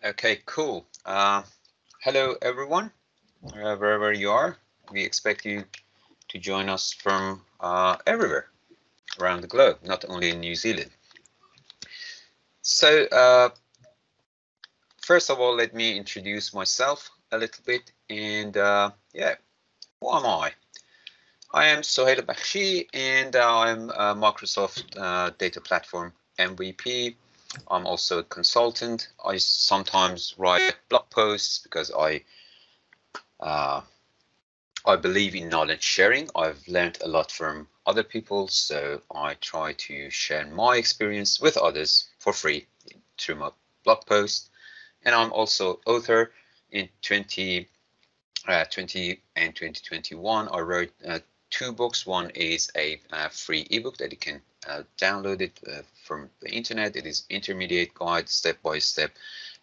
Okay, cool. Hello, everyone, wherever you are. We expect you to join us from everywhere around the globe, not only in New Zealand. So, first of all, let me introduce myself a little bit. And yeah, who am I? I am Soheil and I'm a Microsoft Data Platform MVP. I'm also a consultant. I sometimes write blog posts because uh, I believe in knowledge sharing. I've learned a lot from other people, so I try to share my experience with others for free through my blog post. And I'm also author. In 2020 and 2021, I wrote two books. One is a free ebook that you can download it from the internet. It is Intermediate Guide, Step-by-Step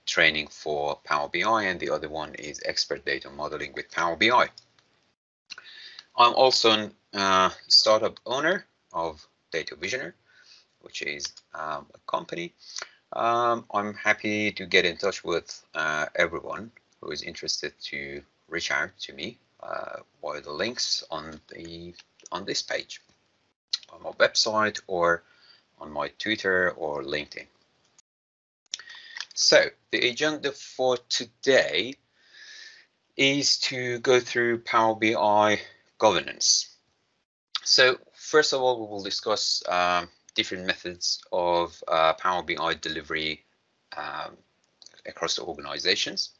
Training for Power BI, and the other one is Expert Data Modeling with Power BI. I'm also a startup owner of Data Visioner, which is a company. I'm happy to get in touch with everyone who is interested to reach out to me via the links on this page, on my website or on my Twitter or LinkedIn. So the agenda for today is to go through Power BI governance. So first of all, we will discuss different methods of Power BI delivery across the organizations.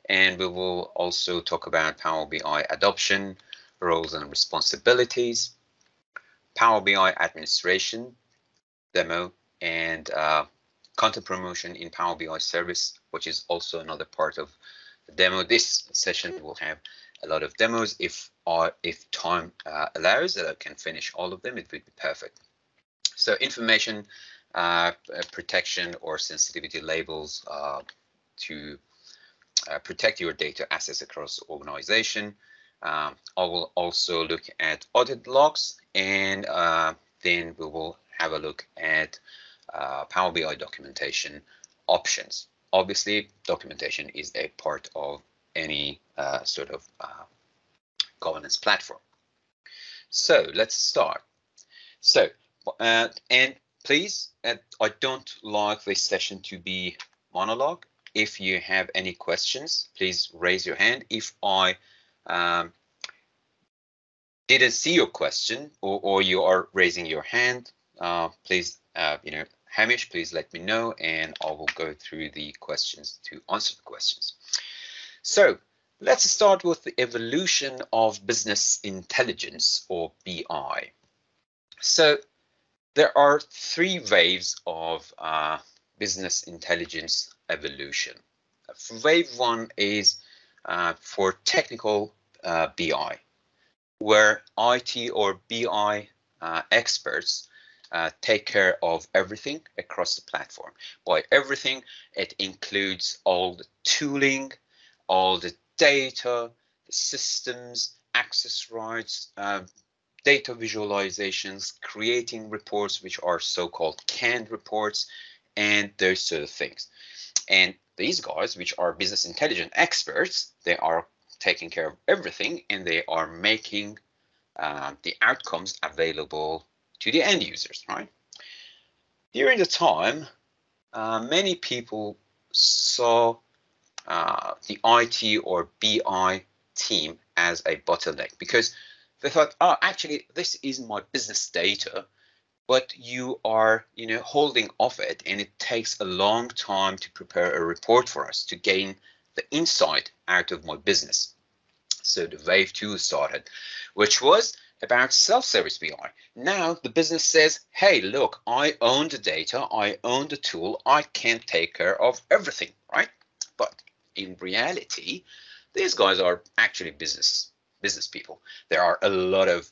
And we will also talk about Power BI adoption, roles and responsibilities, Power BI administration, demo, and content promotion in Power BI service, which is also another part of the demo. This session will have a lot of demos. If time allows, that I can finish all of them, it would be perfect. So information protection or sensitivity labels to protect your data assets across the organization. I will also look at audit logs, and then we will have a look at Power BI documentation options. Obviously, documentation is a part of any sort of governance platform. So let's start. So, and please, I don't like this session to be monologue. If you have any questions, please raise your hand. If I didn't see your question or you are raising your hand, please, Hamish, please let me know and I will go through the questions to answer the questions. So let's start with the evolution of business intelligence or BI. So there are three waves of business intelligence evolution. Wave one is for technical BI, where IT or BI experts take care of everything across the platform. By everything, it includes all the tooling, all the data, the systems, access rights, data visualizations, creating reports, which are so-called canned reports, and those sort of things. And these guys, which are business intelligence experts, they are taking care of everything and they are making the outcomes available to the end users, right? During the time, many people saw the IT or BI team as a bottleneck because they thought, oh, actually, this is my business data, but you are, holding off it, and it takes a long time to prepare a report for us to gain the insight out of my business. So the wave two started, which was about self-service BI. Now the business says, hey, look, I own the data, I own the tool, I can take care of everything, right? But in reality, these guys are actually business people. There are a lot of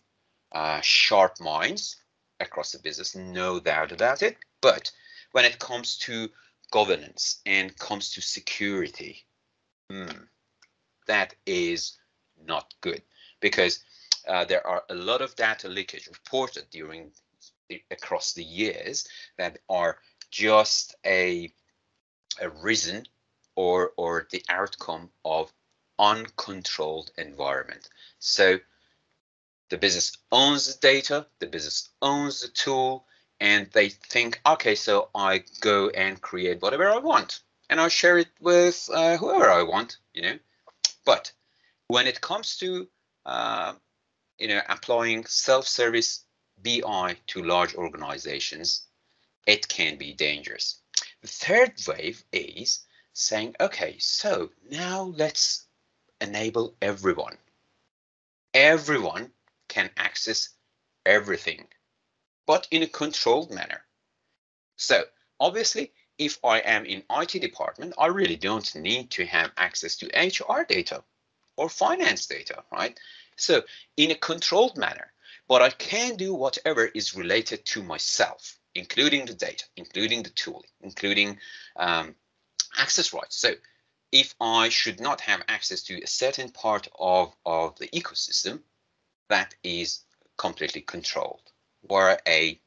sharp minds across the business, no doubt about it. But when it comes to governance and comes to security, that is not good because there are a lot of data leakage reported across the years that are just a reason or the outcome of uncontrolled environment. So the business owns the data, the business owns the tool, and they think, okay, so I go and create whatever I want, and I share it with whoever I want, But when it comes to applying self-service BI to large organizations, it can be dangerous. The third wave is saying, okay, so now let's enable everyone. Everyone can access everything, but in a controlled manner. So obviously, if I am in IT department, I really don't need to have access to HR data or finance data, right? So in a controlled manner, but I can do whatever is related to myself, including the data, including the tool, including access rights. So if I should not have access to a certain part of the ecosystem, that is completely controlled, or a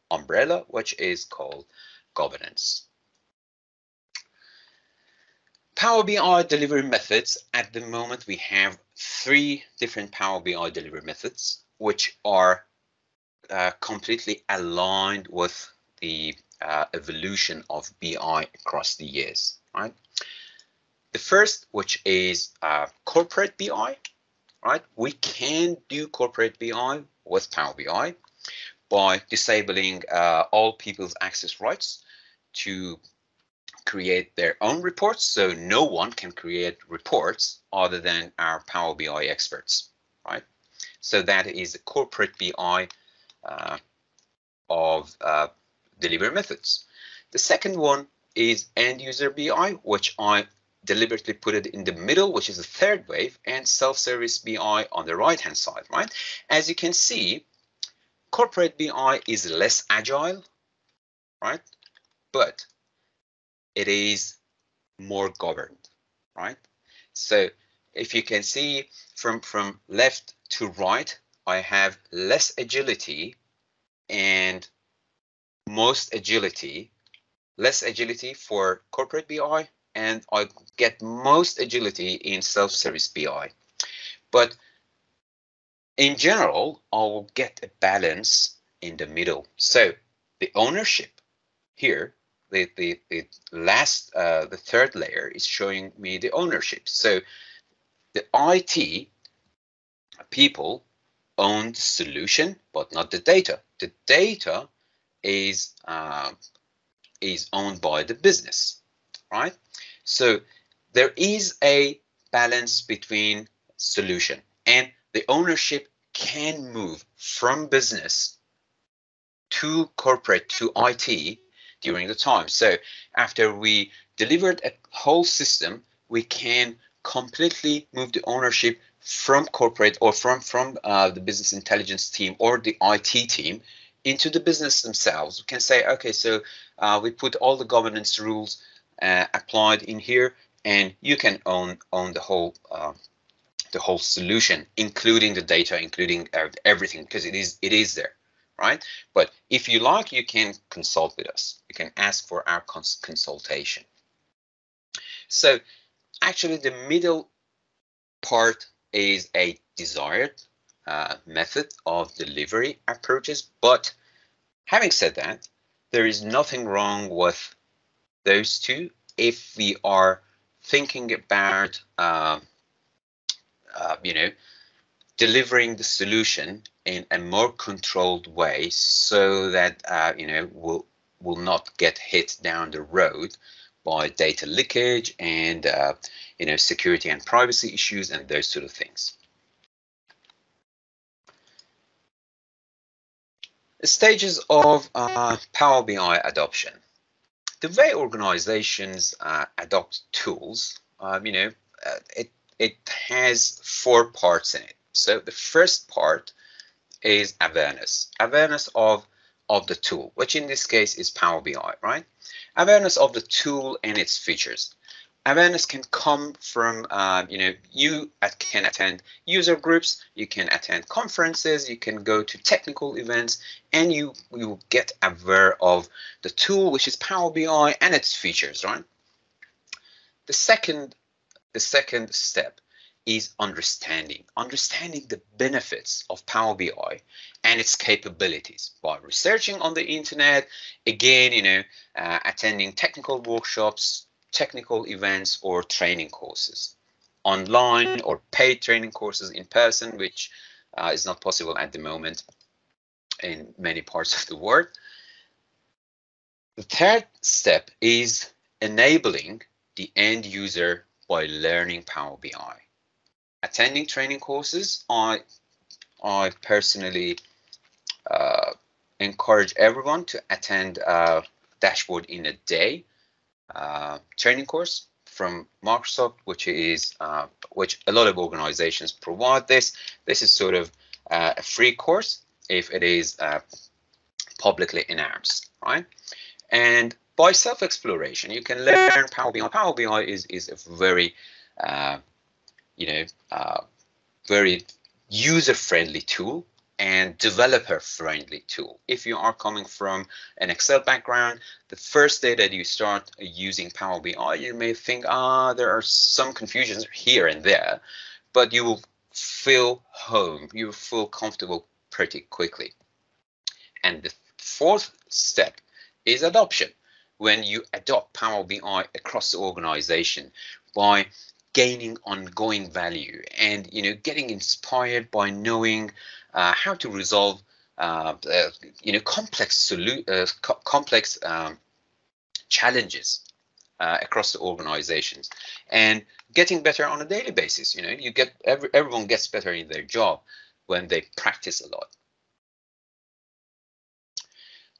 umbrella, which is called governance. Power BI delivery methods. At the moment, we have 3 different Power BI delivery methods, which are completely aligned with the evolution of BI across the years, right? The first, which is corporate BI, right? We can do corporate BI with Power BI by disabling all people's access rights to create their own reports, so no one can create reports other than our Power BI experts, right? So that is the corporate BI of delivery methods. The second one is end user BI, which I deliberately put it in the middle, which is the third wave, and self-service BI on the right hand side, right? As you can see, corporate BI is less agile, right? But it is more governed, right? So if you can see from left to right, I have less agility and most agility, less agility for corporate BI, and I get most agility in self-service BI. But in general, I will get a balance in the middle. So the ownership here, the last, the third layer is showing me the ownership. So the IT people own the solution, but not the data. The data is owned by the business, right? So there is a balance between solution, and the ownership can move from business to corporate to IT during the time. So after we delivered a whole system, we can completely move the ownership from corporate or from the business intelligence team or the IT team into the business themselves. We can say, okay, so we put all the governance rules applied in here, and you can own the whole solution, including the data, including everything, because it is there, right? But if you like, you can consult with us. You can ask for our consultation. So actually, the middle part is a desired method of delivery approaches. But having said that, there is nothing wrong with those two if we are thinking about delivering the solution in a more controlled way, so that will not get hit down the road by data leakage and security and privacy issues and those sort of things. The stages of Power BI adoption. The way organizations adopt tools, it has 4 parts in it. So the first part is awareness of the tool, which in this case is Power BI, right? Awareness of the tool and its features. Awareness can come from, you can attend user groups, you can attend conferences, you can go to technical events, and you will get aware of the tool, which is Power BI, and its features, right? The second step is understanding the benefits of Power BI and its capabilities by researching on the internet, again, attending technical workshops, technical events, or training courses, online or paid training courses in person, which is not possible at the moment in many parts of the world. The third step is enabling the end user by learning Power BI. Attending training courses, I personally encourage everyone to attend a Dashboard in a Day training course from Microsoft, which a lot of organizations provide this. This is sort of a free course if it is publicly announced, right? And by self-exploration, you can learn Power BI. Power BI is a very very user-friendly tool and developer-friendly tool. If you are coming from an Excel background, the first day that you start using Power BI, you may think, there are some confusions here and there, but you will feel home, you will feel comfortable pretty quickly. And the fourth step is adoption. When you adopt Power BI across the organization by gaining ongoing value and getting inspired by knowing how to resolve complex challenges across the organizations, and getting better on a daily basis. Everyone gets better in their job when they practice a lot.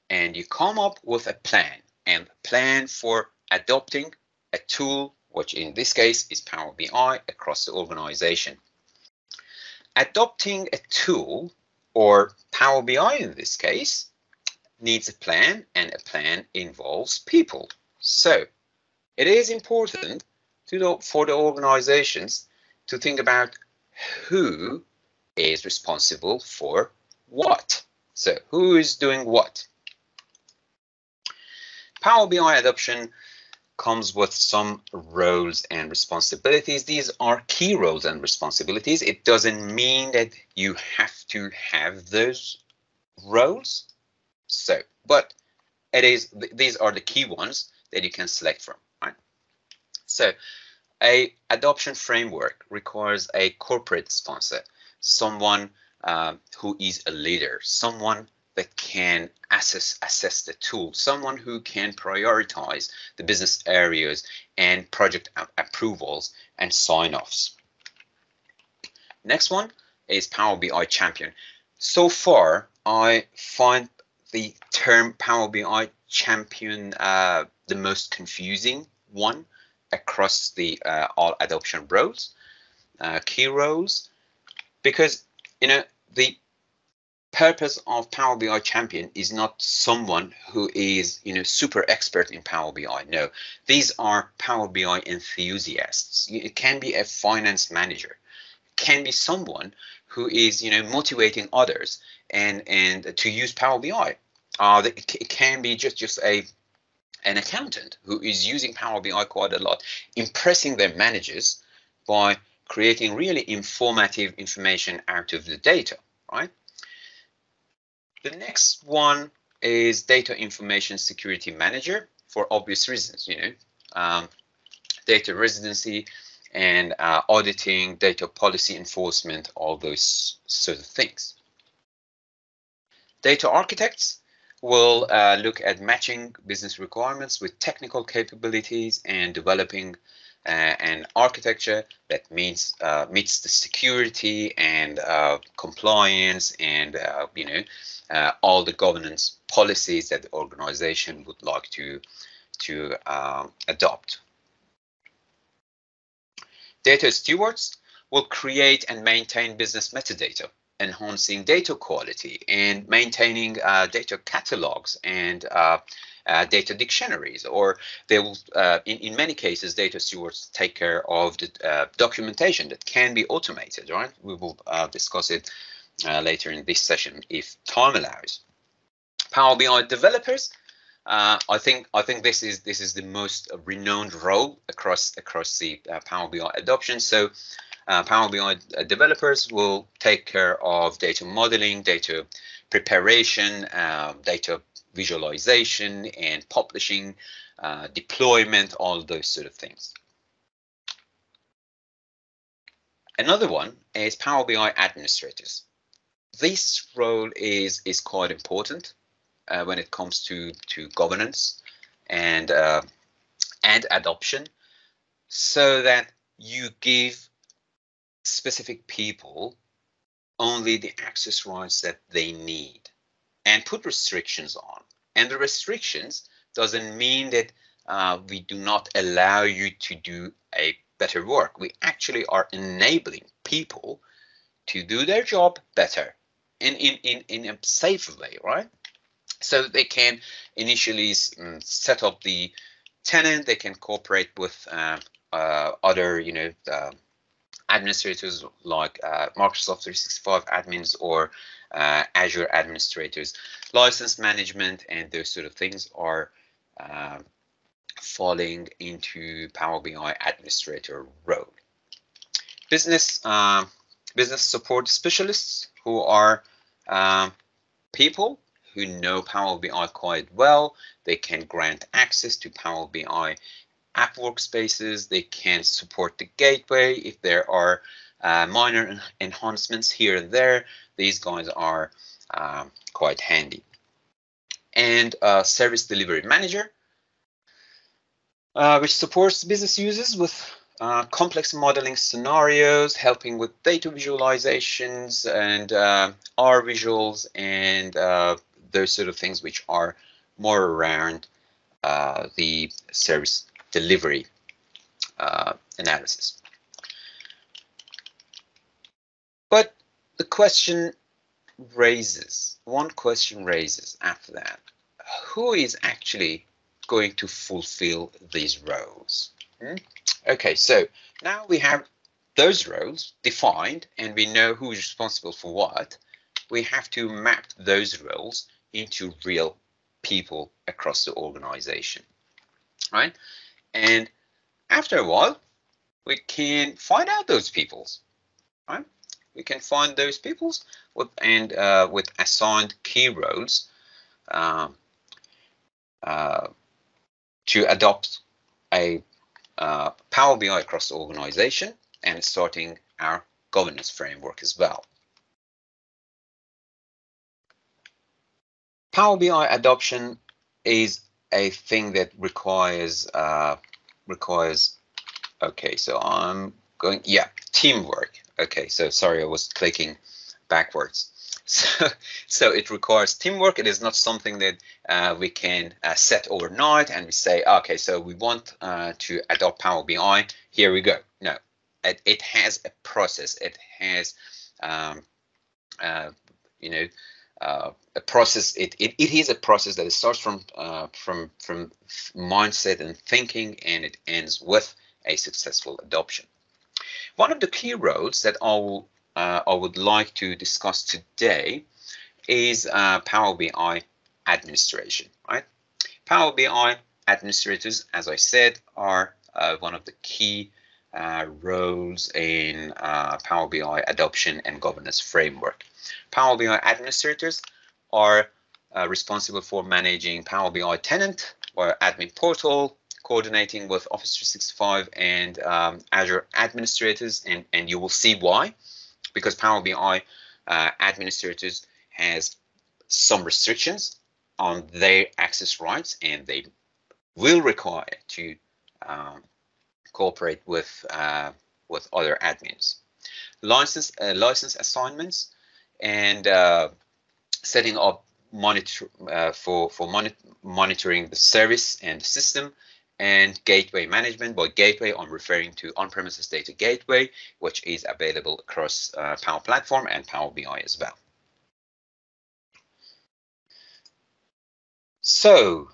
And you come up with a plan for adopting a tool, which in this case is Power BI, across the organization. Adopting a tool, or Power BI in this case, needs a plan, and a plan involves people. So it is important for the organizations to think about who is responsible for what. So who is doing what? Power BI adoption comes with some roles and responsibilities. These are key roles and responsibilities. It doesn't mean that you have to have those roles. But these are the key ones that you can select from, right? So a adoption framework requires a corporate sponsor, someone who is a leader, someone that can assess the tool, someone who can prioritize the business areas and project approvals and sign-offs. Next one is Power BI champion. So far, I find the term Power BI champion the most confusing one across the all adoption roles, key roles, because the purpose of Power BI champion is not someone who is super expert in Power BI. No, these are Power BI enthusiasts. It can be a finance manager, it can be someone who is motivating others and to use Power BI. It can be just an accountant who is using Power BI quite a lot, impressing their managers by creating really informative information out of the data, right? The next one is Data Information Security Manager, for obvious reasons, data residency and auditing, data policy enforcement, all those sort of things. Data architects will look at matching business requirements with technical capabilities and developing an architecture that meets the security and compliance and all the governance policies that the organization would like to adopt. Data stewards will create and maintain business metadata, enhancing data quality and maintaining data catalogs and data dictionaries, or they will, in many cases, data stewards take care of the documentation that can be automated, right? We will discuss it later in this session if time allows. Power BI developers I think this is the most renowned role across the Power BI adoption. So Power BI developers will take care of data modeling, data preparation, data visualization, and publishing, deployment, all those sort of things. Another one is Power BI administrators. This role is quite important when it comes to governance and adoption, so that you give specific people only the access rights that they need and put restrictions on. And the restrictions doesn't mean that we do not allow you to do a better work. We actually are enabling people to do their job better in a safer way, right? So they can initially set up the tenant, they can cooperate with other, administrators like Microsoft 365 admins or Azure administrators. License management and those sort of things are falling into Power BI administrator role. Business support specialists, who are people who know Power BI quite well. They can grant access to Power BI app workspaces. They can support the gateway if there are minor enhancements here and there. These guys are quite handy. And service delivery manager, which supports business users with complex modeling scenarios, helping with data visualizations and R visuals and those sort of things, which are more around the service delivery analysis. But one question raises after that: who is actually going to fulfill these roles? Okay, so now we have those roles defined and we know who is responsible for what. We have to map those roles into real people across the organization, right? And after a while, we can find out those peoples, right? We can find those peoples with assigned key roles to adopt a Power BI across the organization and starting our governance framework as well. Power BI adoption is a thing that requires okay, so I'm going, teamwork. Okay, so sorry, I was clicking backwards. So it requires teamwork. It is not something that we can set overnight and we say, okay, so we want to adopt Power BI. Here we go. No, it has a process. It has, a process. It is a process that starts from mindset and thinking, and it ends with a successful adoption. One of the key roles that I would like to discuss today is Power BI administration, right? Power BI administrators, as I said, are one of the key roles in Power BI adoption and governance framework. Power BI administrators are responsible for managing Power BI tenant or admin portal, coordinating with Office 365 and Azure administrators, and you will see why. Because Power BI administrators has some restrictions on their access rights, and they will require to cooperate with other admins. License assignments and setting up monitoring the service and the system, and gateway management. By gateway, I'm referring to on-premises data gateway, which is available across Power Platform and Power BI as well. So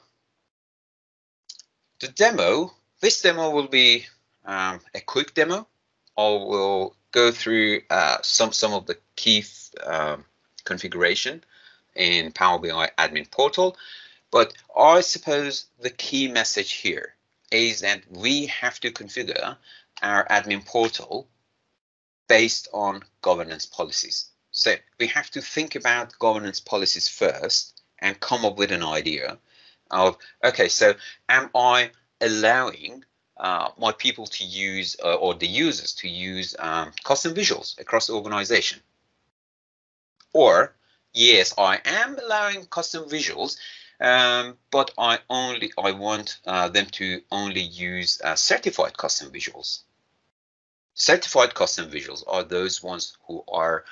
this demo will be a quick demo. I will go through some of the key configuration in Power BI admin portal. But I suppose the key message here is that we have to configure our admin portal based on governance policies. So we have to think about governance policies first and come up with an idea of, okay, so am I allowing my people to use or the users to use custom visuals across the organization? Or yes, I am allowing custom visuals, but I want them to only use certified custom visuals. Certified custom visuals are those ones who are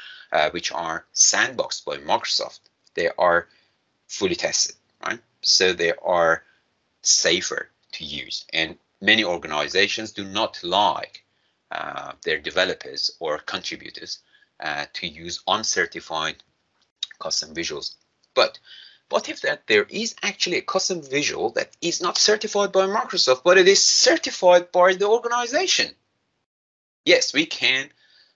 which are sandboxed by Microsoft. They are fully tested, right? So they are safer to use, and many organizations do not like their developers or contributors to use uncertified custom visuals. But what if that there is actually a custom visual that is not certified by Microsoft, but it is certified by the organization? Yes, we can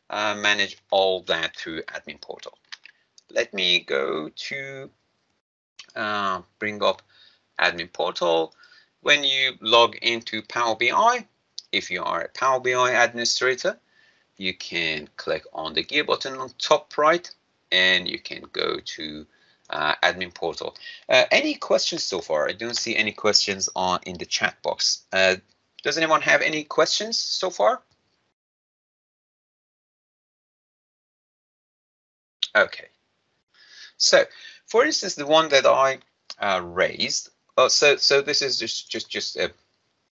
manage all that through admin portal. Let me go to bring up admin portal. When you log into Power BI, if you are a Power BI administrator, you can click on the gear button on top right, and you can go to admin portal. Any questions so far? I don't see any questions in the chat box. Does anyone have any questions so far? Okay. So, for instance, the one that I raised. So this is just a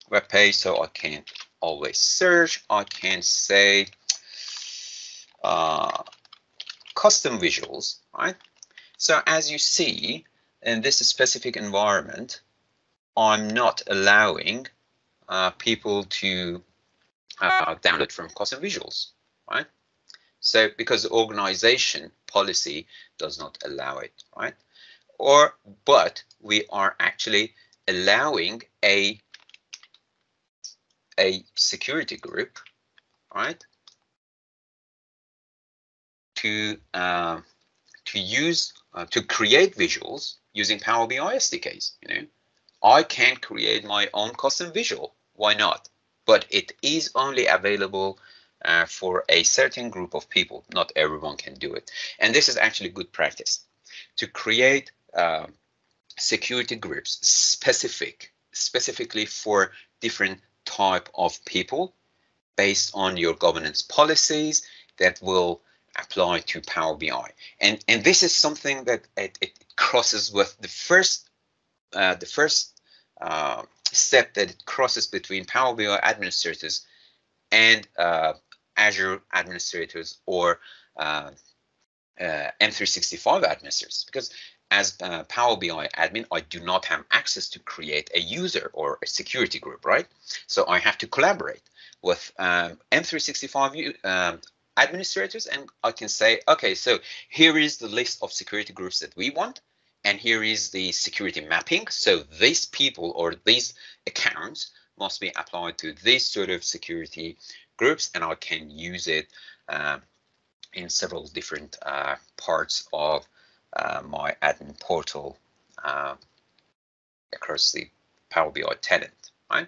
web page, so I can always search. I can say custom visuals, right? So as you see in this specific environment, I'm not allowing people to download from custom visuals, right? So because the organization policy does not allow it, right? But we are actually allowing a security group, right, to create visuals using Power BI SDKs. You know, I can create my own custom visual. Why not? But it is only available for a certain group of people. Not everyone can do it. And this is actually good practice to create security groups specifically for different type of people based on your governance policies that will apply to Power BI. And this is something that it crosses with the first step that it crosses between Power BI administrators and Azure administrators or M365 administrators, because as Power BI admin, I do not have access to create a user or a security group, right? So I have to collaborate with M365 administrators, and I can say, okay, so here is the list of security groups that we want, and here is the security mapping. So these people or these accounts must be applied to this sort of security groups, and I can use it in several different parts of my admin portal across the Power BI tenant, right?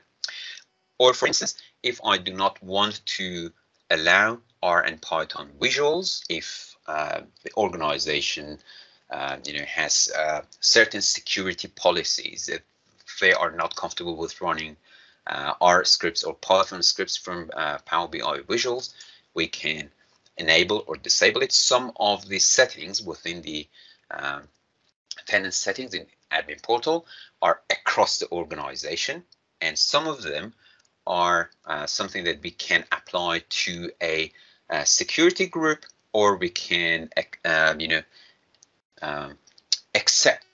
Or for instance, if I do not want to allow R and Python visuals, if the organization has certain security policies that they are not comfortable with running R scripts or Python scripts from Power BI visuals, we can enable or disable it. Some of the settings within the tenant settings in admin portal are across the organization, and some of them are something that we can apply to a security group, or we can accept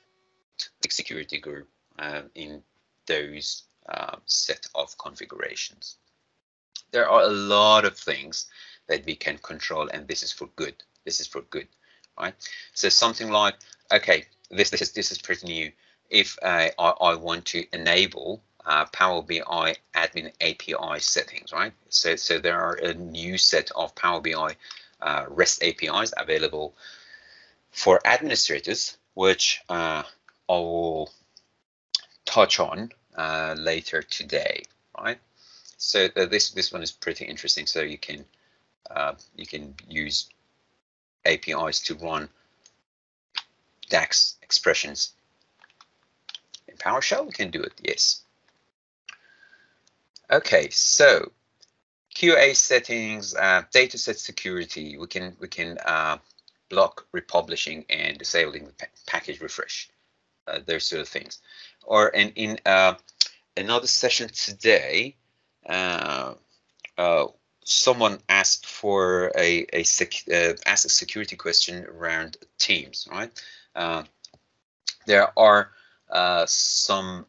the security group in those set of configurations. There are a lot of things that we can control, and this is for good. This is for good, right? So something like, okay, this is pretty new. If I want to enable Power BI admin API settings, right? So there are a new set of Power BI REST APIs available for administrators, which I will touch on later today, right? So this one is pretty interesting. So you can use APIs to run DAX expressions in PowerShell. We can do it, yes. Okay, so QA settings, dataset security. We can block republishing and disabling the package refresh. Those sort of things. Or in another session today, someone asked for asked a security question around Teams, right? There are some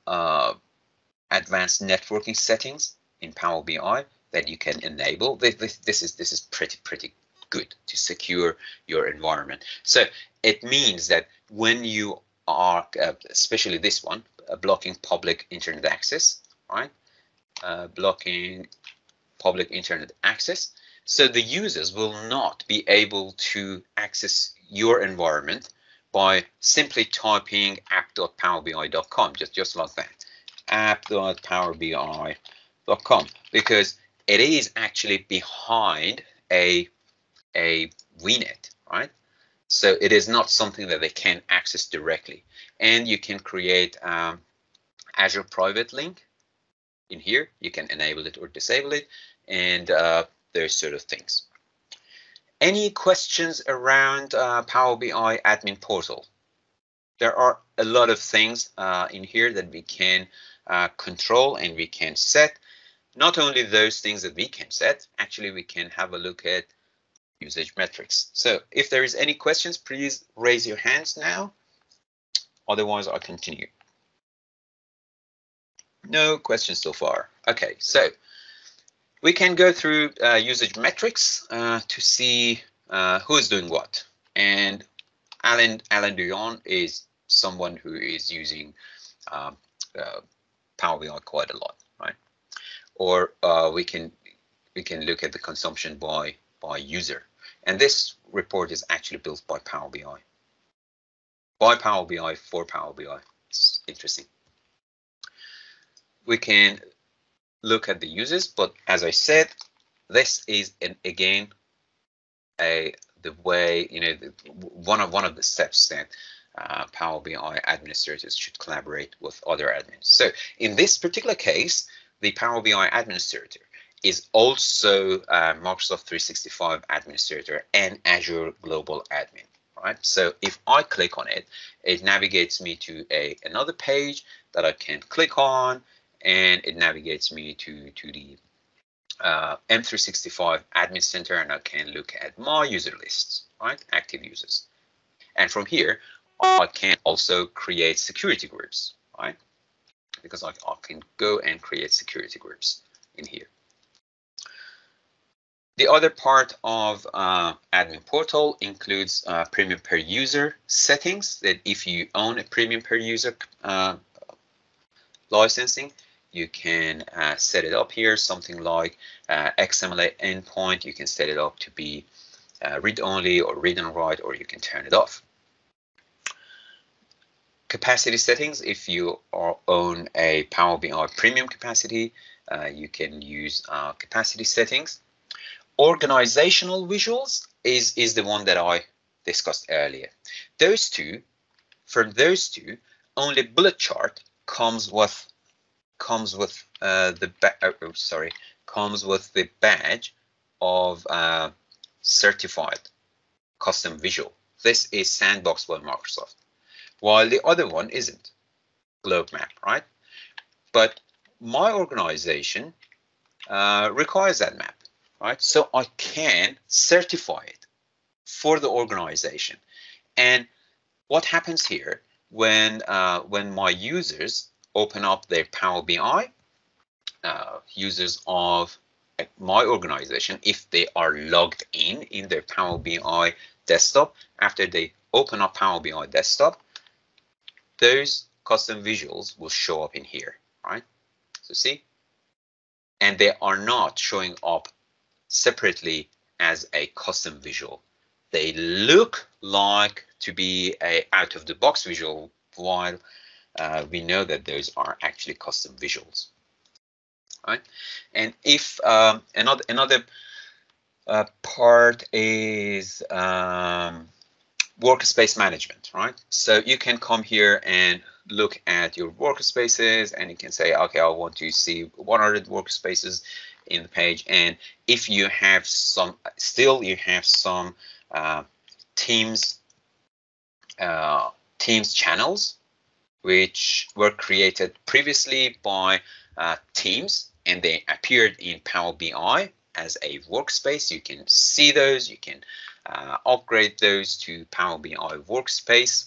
advanced networking settings in Power BI that you can enable. This is pretty good to secure your environment. So it means that when you are, especially this one, blocking public internet access, right? Blocking public internet access. So the users will not be able to access your environment by simply typing app.powerbi.com, just like that, app.powerbi.com, because it is actually behind a VNet, right? So it is not something that they can access directly. And you can create Azure private link in here. You can enable it or disable it, and those sort of things. Any questions around Power BI admin portal? There are a lot of things in here that we can control and we can set. Not only those things that we can set, actually we can have a look at usage metrics. So if there is any questions, please raise your hands now. Otherwise, I'll continue. No questions so far. Okay, so we can go through usage metrics to see who is doing what. And Alan Duyon is someone who is using Power BI quite a lot, right? Or we can look at the consumption by user. And this report is actually built by Power BI. By Power BI for Power BI. It's interesting. We can look at the users, but as I said, this is again the way, you know, one of the steps that Power BI administrators should collaborate with other admins. So in this particular case, the Power BI administrator is also Microsoft 365 administrator and Azure Global Admin. Right. So if I click on it, it navigates me to another page that I can click on, and it navigates me to the M365 Admin Center, and I can look at my user lists, right? Active users. And from here, I can also create security groups, right? Because I can go and create security groups in here. The other part of admin portal includes premium per user settings, that if you own a premium per user licensing, you can set it up here, something like XML endpoint. You can set it up to be read-only or read and write, or you can turn it off. Capacity settings, if you own a Power BI premium capacity, you can use capacity settings. Organizational visuals is the one that I discussed earlier. Those two, from those two, only bullet chart comes with the badge of certified custom visual. This is sandboxed by Microsoft, while the other one isn't. Globe map, right? But my organization requires that map, right? So I can certify it for the organization. And what happens here when my users open up their Power BI, users of my organization, if they are logged in their Power BI desktop, after they open up Power BI desktop, those custom visuals will show up in here, right? So see, and they are not showing up separately as a custom visual. They look like to be a out-of-the-box visual, while we know that those are actually custom visuals, right? And if another part is workspace management, right? So you can come here and look at your workspaces, and you can say, okay, I want to see 100 workspaces in the page. And if you have some, still you have some Teams channels which were created previously by Teams, and they appeared in Power BI as a workspace. You can see those. You can upgrade those to Power BI Workspace,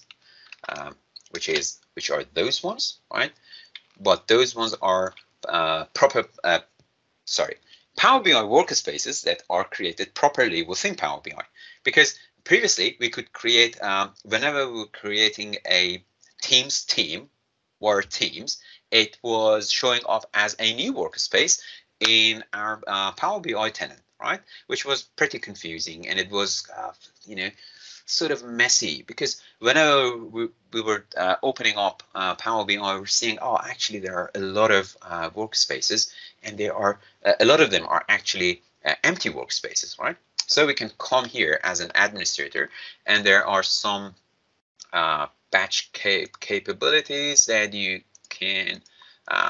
which are those ones, right? But those ones are Power BI workspaces that are created properly within Power BI. Because previously we could create, whenever we were creating a Teams team or Teams, it was showing up as a new workspace in our Power BI tenant, right? Which was pretty confusing, and it was, sort of messy, because whenever we were opening up Power BI, we're seeing, oh, actually there are a lot of workspaces, and there are a lot of them are actually empty workspaces, right? So we can come here as an administrator, and there are some batch capabilities that you can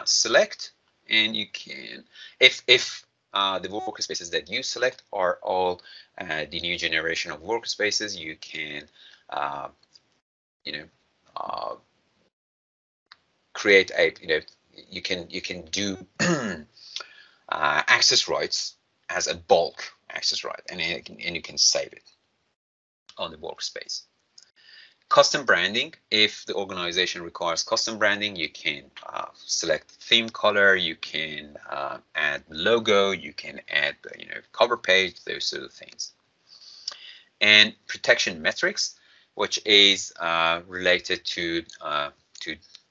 select, and you can, if the workspaces that you select are all the new generation of workspaces, you can create a, you can do access rights as a bulk access right, and you can save it on the workspace. Custom branding, if the organization requires custom branding, you can select theme color, you can add logo, you can add cover page, those sort of things. And protection metrics, which is related to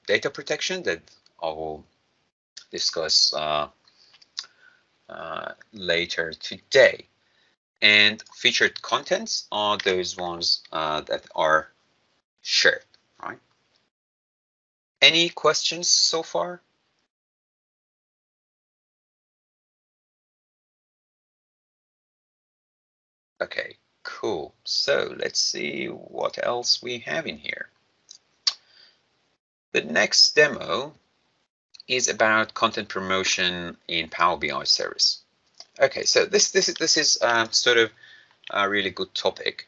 data protection, that I will discuss later today. And featured contents are those ones that are shared, right? Any questions so far? Okay, cool. So let's see what else we have in here. The next demo is about content promotion in Power BI service. Okay, so this is sort of a really good topic.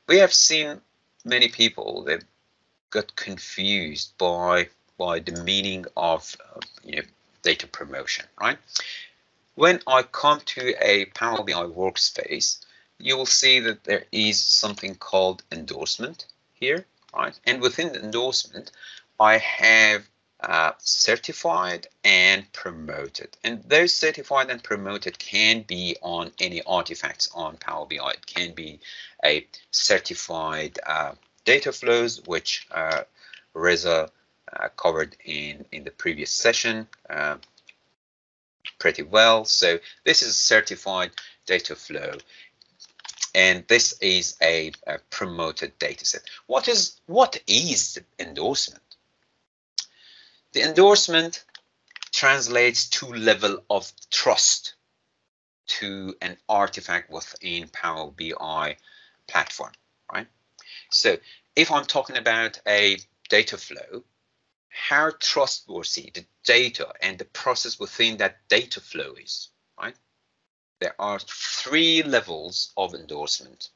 We have seen many people that got confused by the meaning of data promotion, right? When I come to a Power BI workspace, you will see that there is something called endorsement here, right? And within the endorsement, I have certified and promoted. And those certified and promoted can be on any artifacts on Power BI. It can be a certified data flows, which Reza covered in the previous session pretty well. So this is a certified data flow, and this is a promoted data set. What is the endorsement? The endorsement translates to level of trust to an artifact within Power BI platform, right? So if I'm talking about a data flow, how trustworthy the data and the process within that data flow is, right? There are 3 levels of endorsement.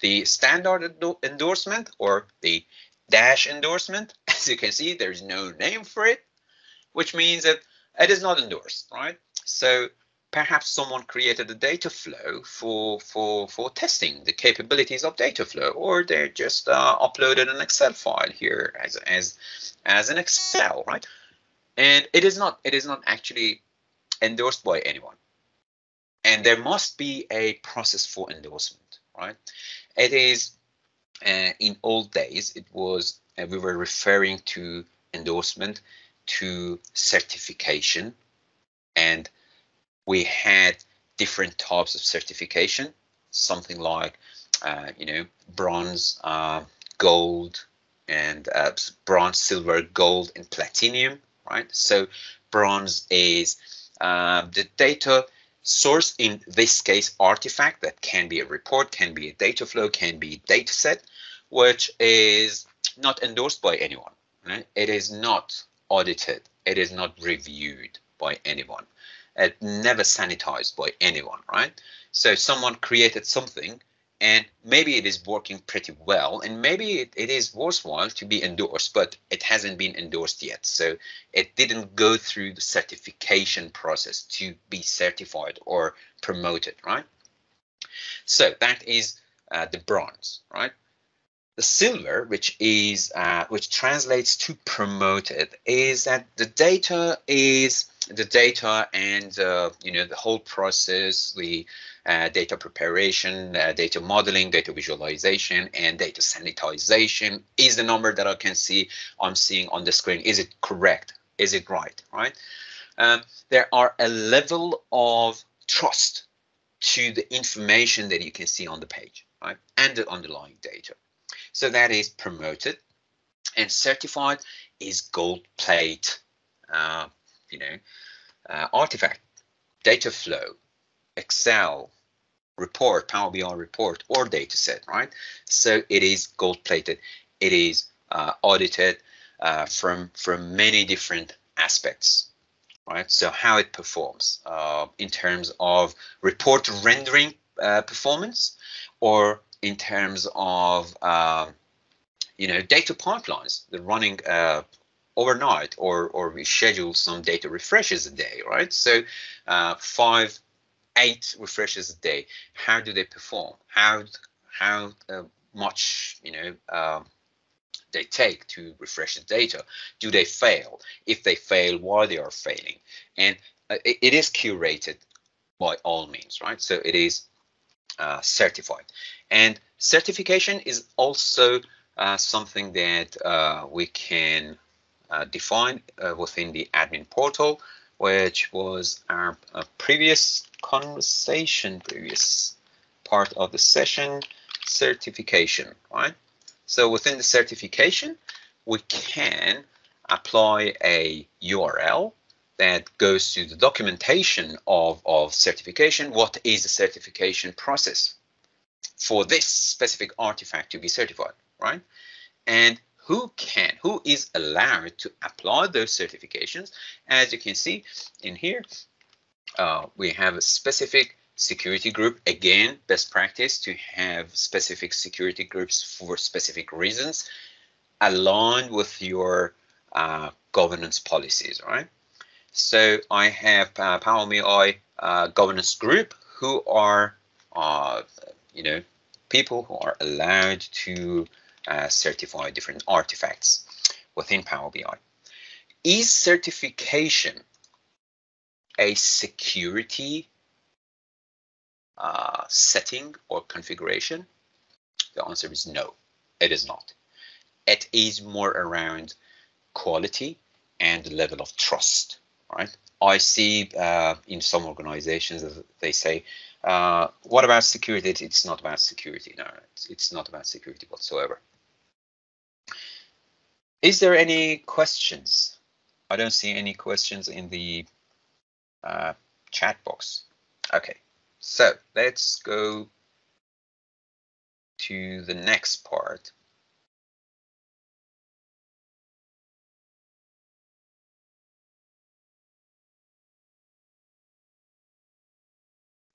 The standard endorsement, or the dash endorsement, as you can see, there's no name for it, which means that it is not endorsed, right? So perhaps someone created a data flow for testing the capabilities of data flow, or they just uploaded an Excel file here as an Excel, right? And it is not actually endorsed by anyone. And there must be a process for endorsement, right? It is in old days, it was we were referring to endorsement to certification, and we had different types of certification, something like bronze, gold, and bronze, silver, gold, and platinum, right? So bronze is the data source, in this case artifact, that can be a report, can be a data flow, can be a data set, which is not endorsed by anyone, right? It is not audited, it is not reviewed by anyone, it never sanitized by anyone, right? So someone created something and maybe it is working pretty well, and maybe it is worthwhile to be endorsed, but it hasn't been endorsed yet. So it didn't go through the certification process to be certified or promoted, right? So that is the bronze, right? The silver, which is which translates to promoted, is that the data and the whole process, the data preparation, data modeling, data visualization, and data sanitization is the number that I'm seeing on the screen. Is it correct? Is it right? Right? There are a level of trust to the information that you can see on the page, right, and the underlying data. So that is promoted, and certified is gold plate, artifact, data flow, Excel report, Power BI report, or data set, right? So it is gold plated. It is audited from many different aspects, right? So how it performs in terms of report rendering performance, or in terms of data pipelines, the running overnight, or we schedule some data refreshes a day, right? So 5, 8 refreshes a day. How do they perform? How much they take to refresh the data? Do they fail? If they fail, why they are failing? And it is curated by all means, right? So it is certified, and certification is also something that we can define within the admin portal, which was our previous conversation, previous part of the session, certification, right? So within the certification, we can apply a URL that goes to the documentation of certification. What is the certification process for this specific artifact to be certified, right? And who is allowed to apply those certifications? As you can see in here, we have a specific security group. Again, best practice to have specific security groups for specific reasons, aligned with your governance policies, right? So I have Power BI governance group, who are people who are allowed to certify different artifacts within Power BI. Is certification a security setting or configuration? The answer is no, it is not. It is more around quality and level of trust, right? I see in some organizations they say, what about security? It's not about security. No, it's not about security whatsoever. Is there any questions? I don't see any questions in the chat box. Okay, so let's go to the next part.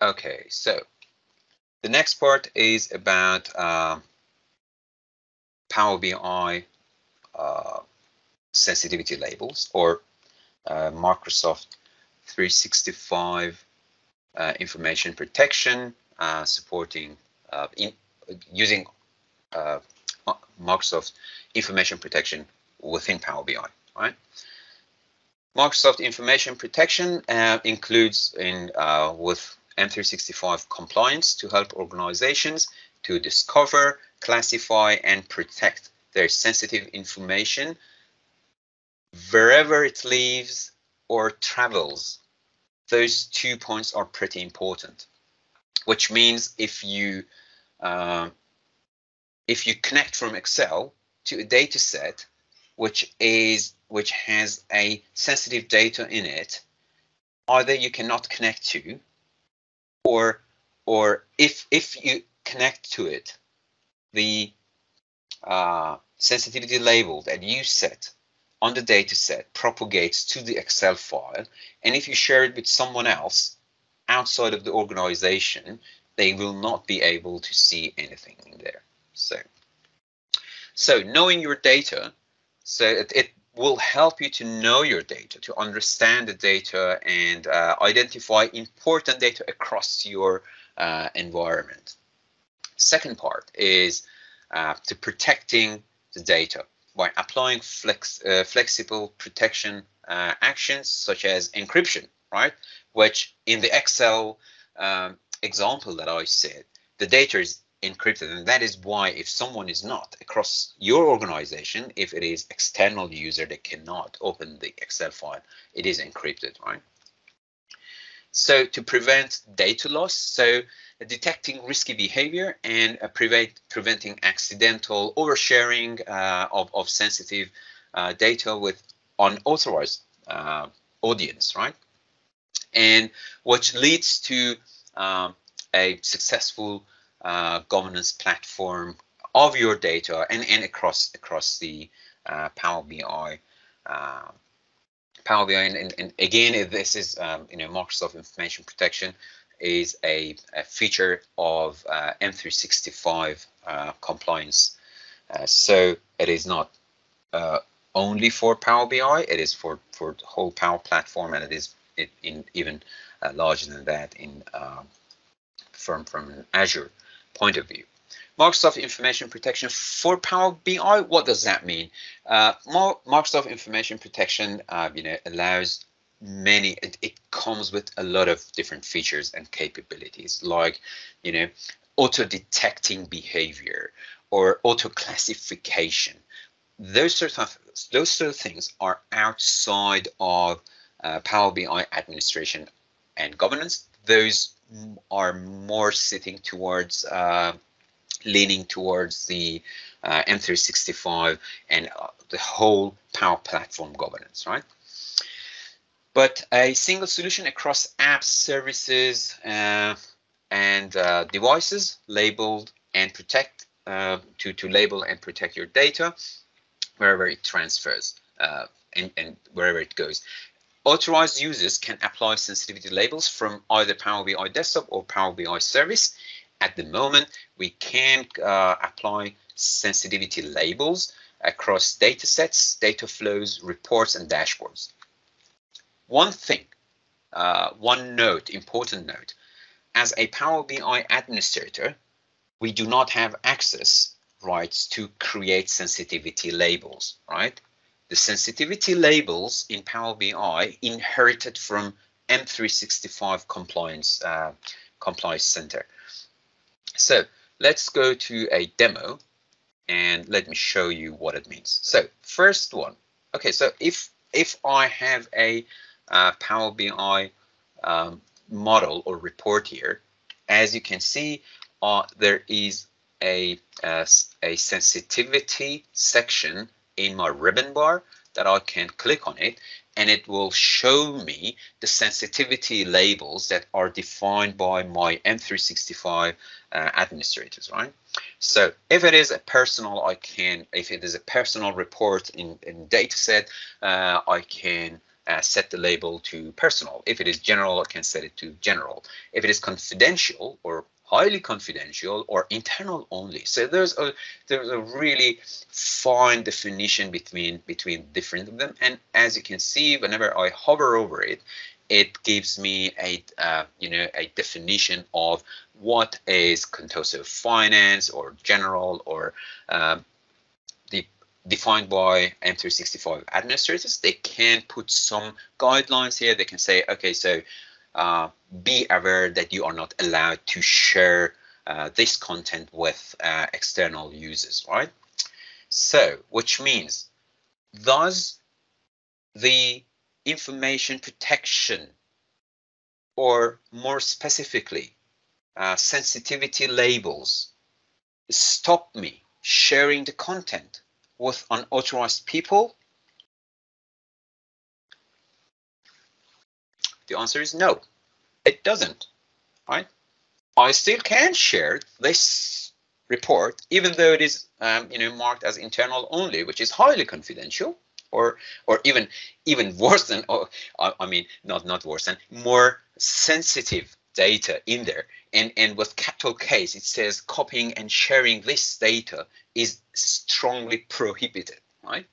Okay, so the next part is about Power BI sensitivity labels, or Microsoft 365 information protection, supporting using Microsoft information protection within Power BI, right? Microsoft information protection includes with M365 compliance to help organizations to discover, classify, and protect their sensitive information wherever it lives or travels. Those 2 points are pretty important, which means if you connect from Excel to a data set which has a sensitive data in it, either you cannot connect to, or if you connect to it, the sensitivity label that you set on the data set propagates to the Excel file, and if you share it with someone else outside of the organization, they will not be able to see anything in there. So knowing your data, so it will help you to know your data, to understand the data, and identify important data across your environment. Second part is to protecting the data by applying flexible protection actions such as encryption, right? Which in the Excel example that I said, the data is encrypted, and that is why if someone is not across your organization, if it is external user that cannot open the Excel file, it is encrypted, right? So to prevent data loss, so detecting risky behavior and preventing accidental oversharing of sensitive data with unauthorized audience, right? And which leads to a successful governance platform of your data and across the Power BI. Power BI, and again, this is Microsoft Information Protection is a feature of M365 compliance. So it is not only for Power BI; it is for the whole Power Platform, and it is even larger than that in from an Azure point of view. Microsoft Information Protection for Power BI. What does that mean? Microsoft Information Protection, allows many. It comes with a lot of different features and capabilities, like, auto detecting behavior or auto classification. Those sort of things are outside of Power BI administration and governance. Those are more sitting towards leaning towards the M365 and the whole Power Platform governance, right? But a single solution across apps, services, and devices labeled and protect to label and protect your data wherever it transfers and wherever it goes. Authorized users can apply sensitivity labels from either Power BI Desktop or Power BI Service. At the moment, we can apply sensitivity labels across data sets, data flows, reports, and dashboards. One thing, one note, important note, as a Power BI administrator, we do not have access rights to create sensitivity labels, right? The sensitivity labels in Power BI inherited from M365 Compliance Center. So let's go to a demo and let me show you what it means. So first one, okay, so if I have a Power BI model or report here, as you can see, there is a sensitivity section in my ribbon bar that I can click on it, and it will show me the sensitivity labels that are defined by my M365 administrators, right? So if it is a personal, if it is a personal report in dataset, I can set the label to personal. If it is general, I can set it to general. If it is confidential or highly confidential or internal only. So there's a really fine definition between different of them. And as you can see, whenever I hover over it, it gives me a a definition of what is contoso finance or general or defined by M365 administrators. They can put some guidelines here. They can say, okay, so be aware that you are not allowed to share this content with external users, right? So, which means, does the information protection, or more specifically, sensitivity labels, stop me sharing the content with unauthorized people? The answer is no, it doesn't, right? I still can share this report, even though it is marked as internal only, which is highly confidential, or even worse than, I mean, not worse than, more sensitive data in there. And with capital case, it says copying and sharing this data is strongly prohibited, right?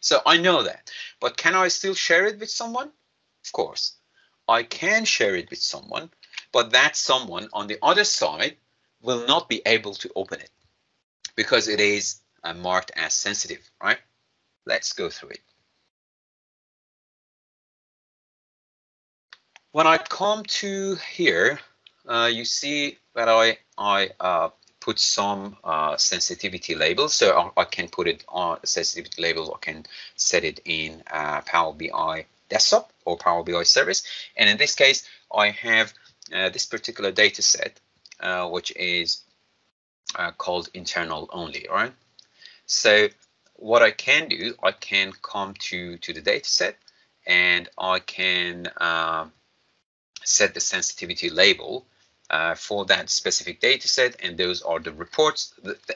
So I know that, but can I still share it with someone? Of course, I can share it with someone, but that someone on the other side will not be able to open it because it is marked as sensitive, right? Let's go through it. When I come to here, you see that I put some sensitivity labels. So I can put it on sensitivity labels. I can set it in Power BI desktop or Power BI service. And in this case, I have this particular data set, which is called internal only, right? So what I can do, I can come to the data set and I can set the sensitivity label for that specific data set, and those are the reports.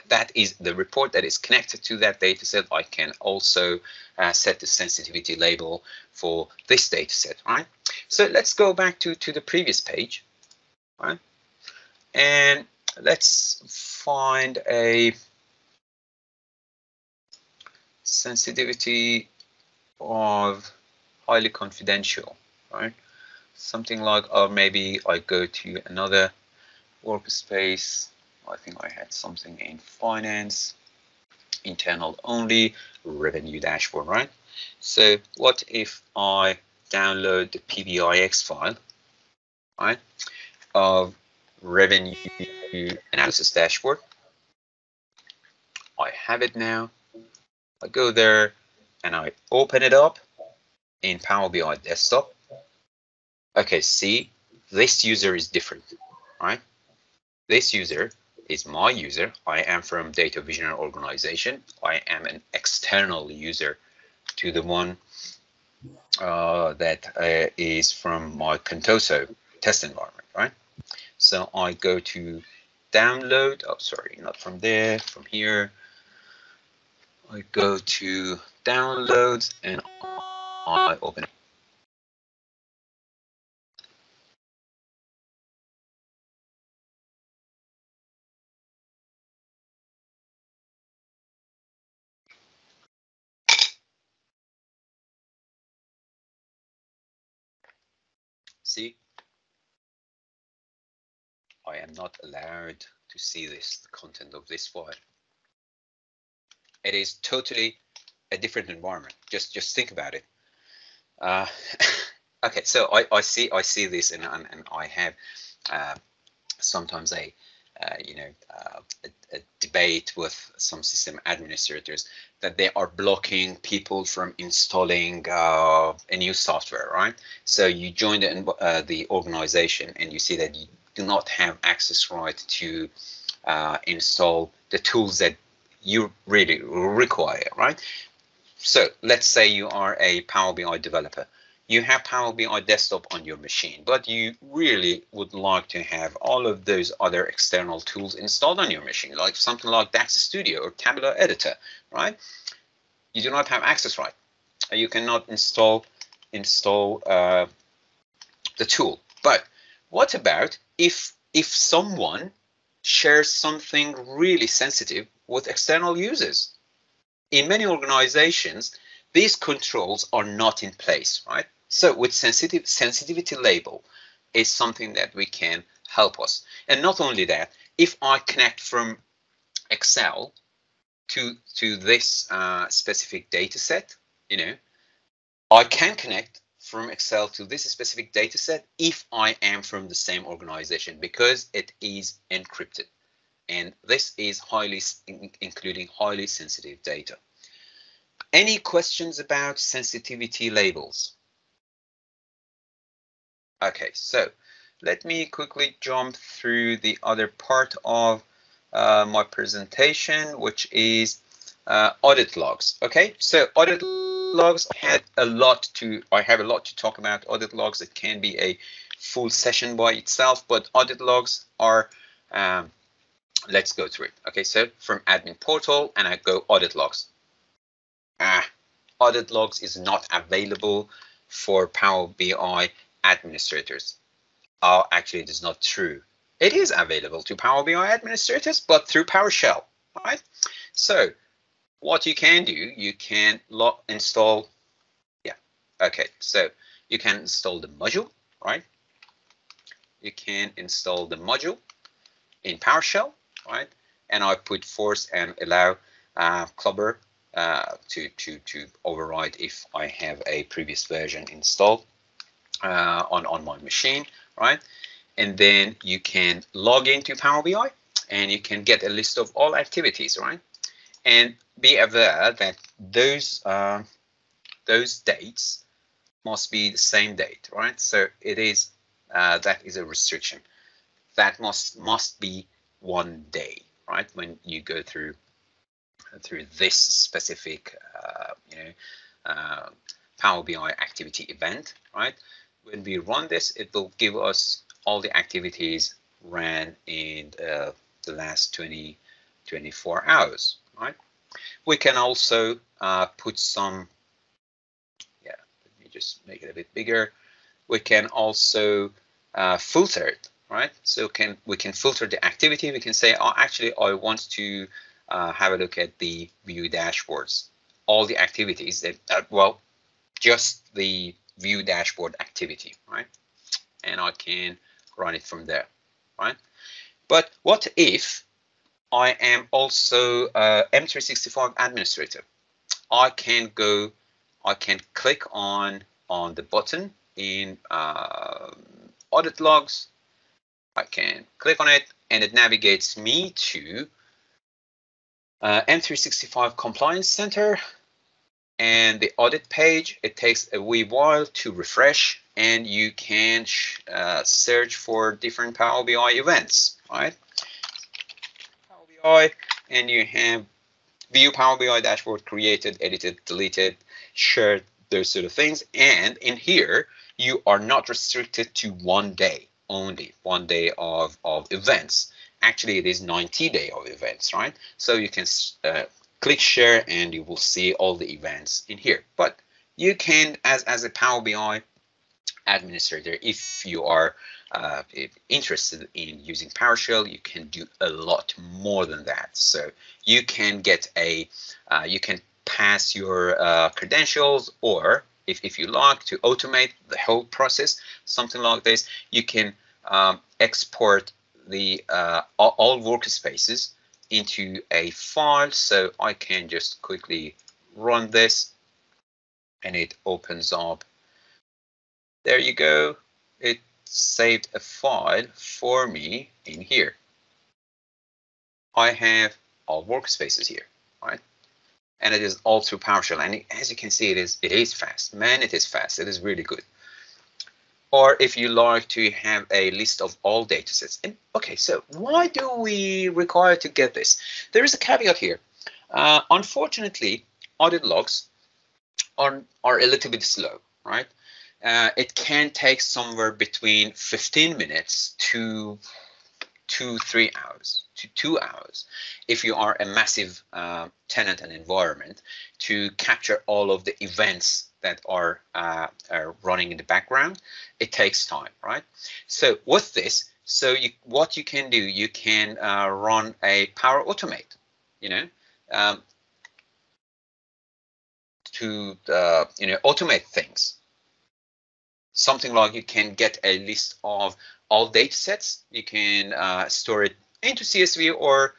That is the report that is connected to that data set. I can also set the sensitivity label for this data set, right? So let's go back to the previous page, right? And let's find a sensitivity of highly confidential, right? Something like, or maybe I go to another workspace. I think I had something in finance, internal only, revenue dashboard, right? So what if I download the PBIX file, right, of revenue analysis dashboard? I have it now. I go there and I open it up in Power BI desktop. Okay, see, this user is different, right? This user is my user. I am from Data Visionary Organization. I am an external user to the one that is from my Contoso test environment, right? So I go to download. Oh, sorry, not from there, from here. I go to downloads and I open it. See, I am not allowed to see the content of this file. It is totally a different environment. Just think about it. Okay, so I see this, and I have sometimes a debate with some system administrators that they are blocking people from installing a new software, right? So you join the organization and you see that you do not have access right to install the tools that you really require, right? So let's say you are a Power BI developer. You have Power BI desktop on your machine, but you really would like to have all of those other external tools installed on your machine, like something like DAX Studio or Tabular Editor, right? You do not have access right. You cannot install the tool. But what about if someone shares something really sensitive with external users? In many organizations, these controls are not in place, right? So with sensitivity label is something that we can help us. And not only that, if I connect from Excel to this specific data set, I can connect from Excel to this specific data set if I am from the same organization, because it is encrypted. And this is including highly sensitive data. Any questions about sensitivity labels? Okay, so let me quickly jump through the other part of my presentation, which is audit logs. Okay, so audit logs I have a lot to talk about audit logs. It can be a full session by itself, but audit logs are, let's go through it. Okay, so from admin portal and I go audit logs. Audit logs is not available for Power BI administrators. Actually, it is not true. It is available to Power BI administrators, but through PowerShell, right? So what you can do, you can install, so you can install the module, right? You can install the module in PowerShell, right? And I put force and allow clubber to override if I have a previous version installed on my machine, right? And then you can log into Power BI and you can get a list of all activities, right? And be aware that those dates must be the same date, right? So it is that is a restriction. That must be one day, right? When you go through this specific Power BI activity event, right? When we run this, it will give us all the activities ran in the last 24 hours, right? We can also put some, let me just make it a bit bigger. We can also filter it, right? So we can filter the activity. We can say, oh, actually, I want to have a look at the view dashboards, all the activities that, well, just the view dashboard activity, right? And I can run it from there, right? But what if I am also M365 administrator? I can click on the button in Audit Logs. I can click on it and it navigates me to M365 Compliance Center and the audit page. It takes a wee while to refresh and you can search for different Power BI events, right? Power BI, and you have view Power BI dashboard, created, edited, deleted, shared, those sort of things. And in here, you are not restricted to one day only, one day of events. Actually, it is 90 days of events, right? So you can click share and you will see all the events in here. But you can, as a Power BI administrator, if you are interested in using PowerShell, you can do a lot more than that. So you can get you can pass your credentials, or if you like to automate the whole process, something like this, you can export the all workspaces into a file. So I can just quickly run this and it opens up. There you go. It saved a file for me in here. I have all workspaces here, right? And it is all through PowerShell. And as you can see, it is fast. Man, it is fast. It is really good. Or if you like to have a list of all datasets. And okay, so why do we require to get this? There is a caveat here. Unfortunately, audit logs are a little bit slow, right? It can take somewhere between 15 minutes to 3 hours to 2 hours if you are a massive tenant and environment to capture all of the events that are running in the background. It takes time, right? So with this, what you can do, you can run a Power Automate, to automate things. Something like you can get a list of all data sets. You can store it into CSV or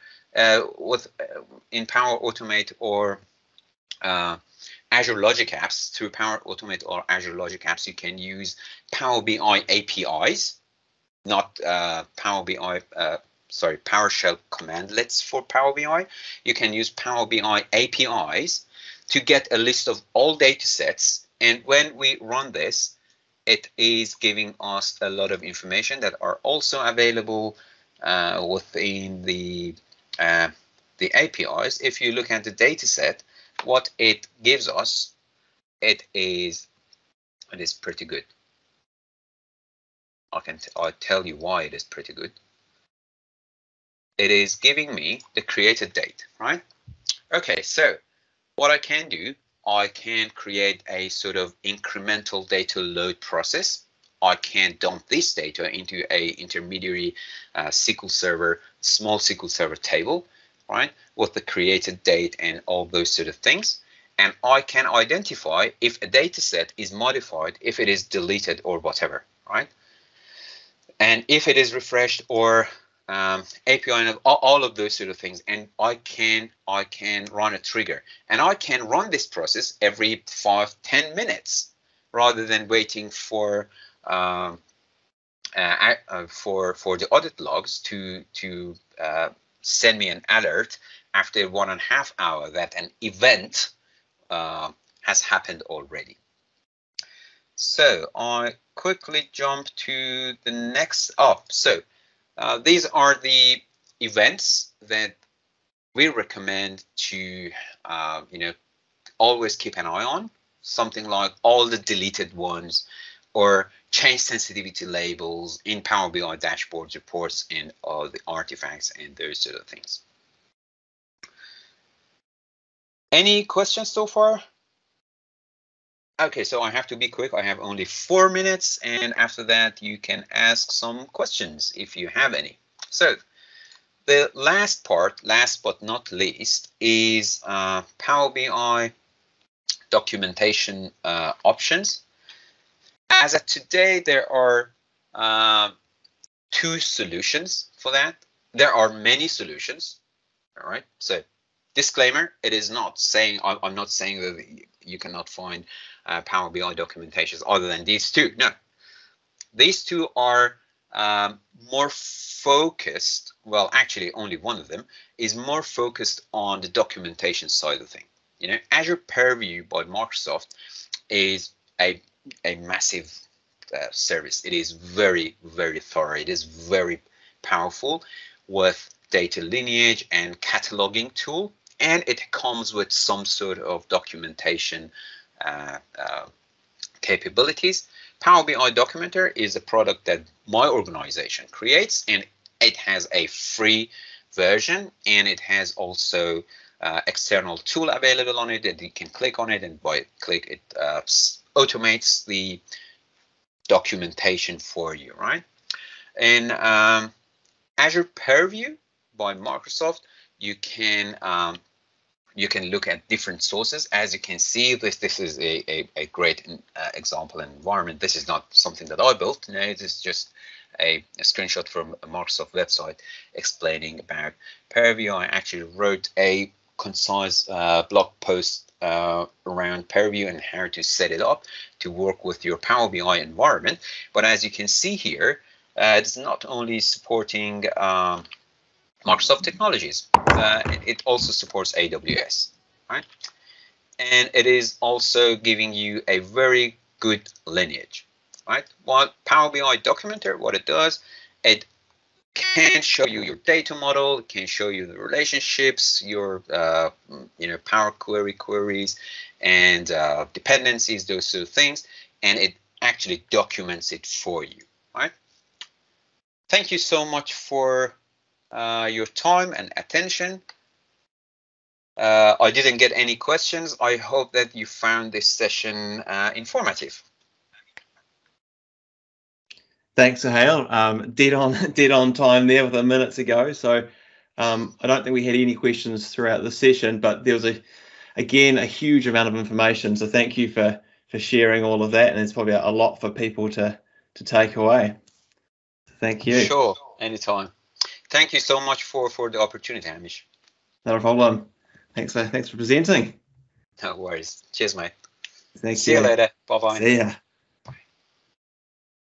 in Power Automate or Azure Logic Apps. Through Power Automate or Azure Logic Apps, you can use Power BI APIs, not PowerShell commandlets for Power BI. You can use Power BI APIs to get a list of all data sets. And when we run this, it is giving us a lot of information that are also available within the the APIs, if you look at the data set, what it gives us, it is pretty good. I'll tell you why it is pretty good. It is giving me the created date, right? Okay, so what I can do, I can create a sort of incremental data load process. I can dump this data into a intermediary SQL Server, small SQL Server table, right, with the created date and all those sort of things. And I can identify if a data set is modified, if it is deleted or whatever, right? And if it is refreshed or API and all of those sort of things, and I can run a trigger, and I can run this process every 5-10 minutes rather than waiting for the audit logs to send me an alert after 1.5 hours that an event has happened already. So I quickly jump to the next. These are the events that we recommend to always keep an eye on. Something like all the deleted ones, or change sensitivity labels in Power BI dashboards, reports, and all the artifacts and those sort of things. Any questions so far? Okay, so I have to be quick. I have only 4 minutes, and after that you can ask some questions if you have any. So the last part, last but not least, is Power BI documentation options. As of today, there are 2 solutions for that. There are many solutions. All right, so disclaimer, it is not saying, I'm not saying that you cannot find Power BI documentations other than these 2. No, these 2 are more focused. Well, actually, only one of them is more focused on the documentation side of things. You know, Azure Purview by Microsoft is a massive service. It is very, very thorough. It is very powerful with data lineage and cataloging tool, and it comes with some sort of documentation capabilities. Power BI Documenter is a product that my organization creates, and it has a free version, and it has also external tool available on it that you can click on it, and by click it automates the documentation for you, right? And Azure Purview by Microsoft, you can look at different sources. As you can see, this is a great example environment. This is not something that I built. No, it is just a screenshot from a Microsoft website explaining about Purview. I actually wrote a concise blog post around Purview and how to set it up to work with your Power BI environment. But as you can see here, it's not only supporting Microsoft technologies, it also supports AWS, right? And it is also giving you a very good lineage, right? While Power BI Documenter, what it does, it can show you your data model, it can show you the relationships, your Power Query queries and dependencies, those sort of things, and it actually documents it for you, right? Thank you so much for your time and attention. I didn't get any questions. I hope that you found this session informative. Thanks, Soheil. Dead on time there with a minute to go. So I don't think we had any questions throughout the session, but there was again a huge amount of information. So thank you for sharing all of that, and it's probably a lot for people to take away. Thank you. Sure, anytime. Thank you so much for the opportunity, Hamish. Not a problem. Thanks for presenting. No worries. Cheers, mate. Thank you. See you later. Bye-bye. See ya.